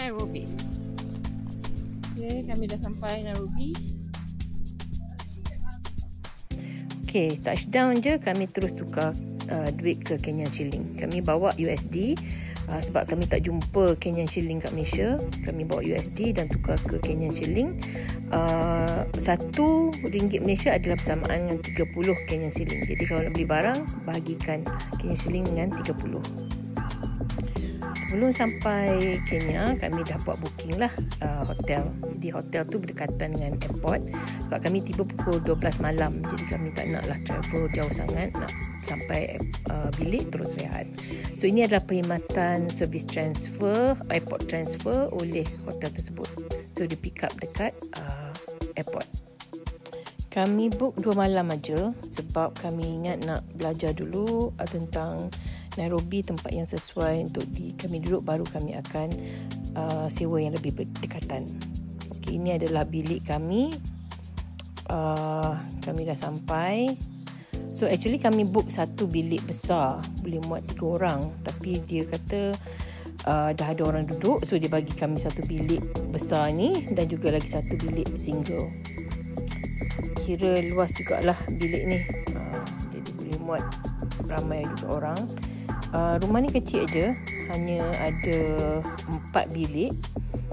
Nairobi. Okay, kami dah sampai Nairobi. Okay, touchdown je kami terus tukar duit ke Kenyan shilling. Kami bawa USD sebab kami tak jumpa Kenyan shilling kat Malaysia. Kami bawa USD dan tukar ke Kenyan shilling. RM1 Malaysia adalah bersamaan dengan 30 Kenyan shilling. Jadi kalau nak beli barang, bahagikan Kenyan shilling dengan 30. Sebelum sampai Kenya, kami dah buat booking lah hotel. Jadi hotel tu berdekatan dengan airport. Sebab kami tiba pukul 12 malam. Jadi kami tak nak lah travel jauh sangat. Nak sampai bilik terus rehat. So ini adalah perkhidmatan servis transfer, airport transfer oleh hotel tersebut. So dia pick up dekat airport. Kami book 2 malam aja sebab kami ingat nak belajar dulu tentang Nairobi, tempat yang sesuai untuk kami duduk, baru kami akan sewa yang lebih berdekatan. Okay, ini adalah bilik kami. Kami dah sampai. So actually kami book satu bilik besar, boleh muat 3 orang. Tapi dia kata dah ada orang duduk, so dia bagi kami satu bilik besar ni dan juga lagi satu bilik single. Kira luas jugalah bilik ni. Jadi boleh muat ramai juga orang. Rumah ni kecil aja, hanya ada 4 bilik.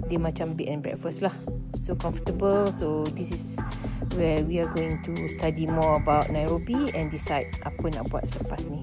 Dia macam bed and breakfast lah. So comfortable. So this is where we are going to study more about Nairobi and decide apa nak buat selepas ni.